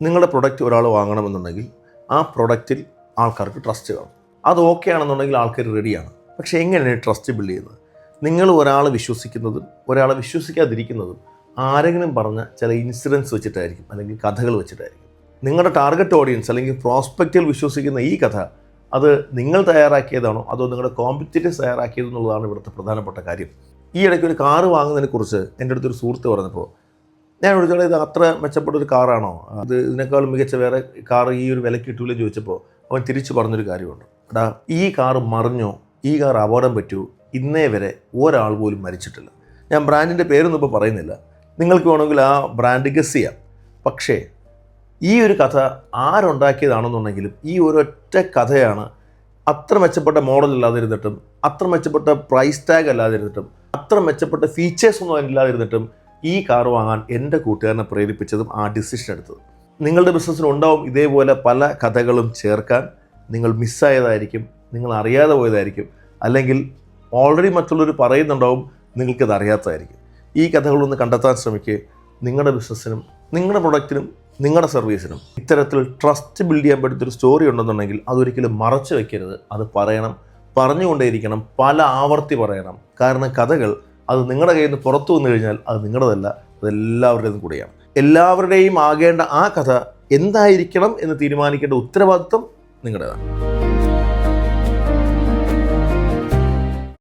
നിങ്ങളുടെ പ്രൊഡക്റ്റ് ഒരാൾ വാങ്ങണമെന്നുണ്ടെങ്കിൽ ആ പ്രൊഡക്റ്റിൽ ആൾക്കാർക്ക് ട്രസ്റ്റ് കാണും. അത് ഓക്കെ ആണെന്നുണ്ടെങ്കിൽ ആൾക്കാർ റെഡിയാണ്. പക്ഷേ എങ്ങനെയാണ് ട്രസ്റ്റ് ബിൽഡ് ചെയ്യുന്നത്? നിങ്ങൾ ഒരാളെ വിശ്വസിക്കുന്നതും ഒരാളെ വിശ്വസിക്കാതിരിക്കുന്നതും ആരെങ്കിലും പറഞ്ഞ ചില ഇൻസിഡൻസ് വെച്ചിട്ടായിരിക്കും, അല്ലെങ്കിൽ കഥകൾ വെച്ചിട്ടായിരിക്കും. നിങ്ങളുടെ ടാർഗറ്റ് ഓഡിയൻസ് അല്ലെങ്കിൽ പ്രോസ്പെക്റ്റിൽ വിശ്വസിക്കുന്ന ഈ കഥ അത് നിങ്ങൾ തയ്യാറാക്കിയതാണോ അതോ നിങ്ങളുടെ കോമ്പറ്റീറ്റേഴ്സ് തയ്യാറാക്കിയതെന്നുള്ളതാണ് ഇവിടുത്തെ പ്രധാനപ്പെട്ട കാര്യം. ഈ ഇടയ്ക്ക് ഒരു കാറ് വാങ്ങുന്നതിനെക്കുറിച്ച് എൻ്റെ അടുത്തൊരു സുഹൃത്ത് പറഞ്ഞപ്പോൾ ഞാൻ വിളിച്ചോളെ ഇത് അത്ര മെച്ചപ്പെട്ട ഒരു കാറാണോ, അത് ഇതിനേക്കാളും മികച്ച വേറെ കാർ ഈ ഒരു വിലയ്ക്ക് കിട്ടൂല ചോദിച്ചപ്പോൾ അവൻ തിരിച്ചു പറഞ്ഞൊരു കാര്യമുണ്ട്. എടാ, ഈ കാറ് മറിഞ്ഞോ, ഈ കാർ അപകടം പറ്റുമോ, ഇന്നേ വരെ ഒരാൾ പോലും മരിച്ചിട്ടില്ല. ഞാൻ ബ്രാൻഡിൻ്റെ പേരൊന്നും ഇപ്പോൾ പറയുന്നില്ല, നിങ്ങൾക്ക് വേണമെങ്കിൽ ആ ബ്രാൻഡ് ഗസ് ചെയ്യാം. പക്ഷേ ഈ ഒരു കഥ ആരുണ്ടാക്കിയതാണെന്നുണ്ടെങ്കിലും ഈ ഒരൊറ്റ കഥയാണ് അത്ര മെച്ചപ്പെട്ട മോഡൽ അല്ലാതിരുന്നിട്ടും അത്ര മെച്ചപ്പെട്ട പ്രൈസ് ടാഗ് അല്ലാതിരുന്നിട്ടും അത്ര മെച്ചപ്പെട്ട ഫീച്ചേഴ്സ് ഒന്നും അതിലില്ലാതിരുന്നിട്ടും ഈ കാർ വാങ്ങാൻ എൻ്റെ കൂട്ടുകാരനെ പ്രേരിപ്പിച്ചതും ആ ഡിസിഷൻ എടുത്തത്. നിങ്ങളുടെ ബിസിനസ്സിലുണ്ടാവും ഇതേപോലെ പല കഥകളും ചേർക്കാൻ. നിങ്ങൾ മിസ്സായതായിരിക്കും, നിങ്ങൾ അറിയാതെ പോയതായിരിക്കും, അല്ലെങ്കിൽ ഓൾറെഡി മറ്റുള്ളവർ പറയുന്നുണ്ടാവും, നിങ്ങൾക്കത് അറിയാത്തതായിരിക്കും. ഈ കഥകളൊന്ന് കണ്ടെത്താൻ ശ്രമിക്കുക. നിങ്ങളുടെ ബിസിനസ്സിനും നിങ്ങളുടെ പ്രൊഡക്റ്റിനും നിങ്ങളുടെ സർവീസിനും ഇത്തരത്തിൽ ട്രസ്റ്റ് ബിൽഡ് ചെയ്യാൻ പറ്റുന്നൊരു സ്റ്റോറി ഉണ്ടെന്നുണ്ടെങ്കിൽ അതൊരിക്കലും മറച്ചു വയ്ക്കരുത്. അത് പറയണം, പറഞ്ഞുകൊണ്ടേയിരിക്കണം, പല ആവർത്തി പറയണം. കാരണം കഥകൾ അത് നിങ്ങളുടെ കയ്യിൽ നിന്ന് പുറത്തു വന്നു കഴിഞ്ഞാൽ അത് നിങ്ങളുടേതല്ല, അതെല്ലാവരുടേതും കൂടിയാണ്. എല്ലാവരുടെയും ആകേണ്ട ആ കഥ എന്തായിരിക്കണം എന്ന് തീരുമാനിക്കേണ്ട ഉത്തരവാദിത്വം നിങ്ങളുടേതാണ്.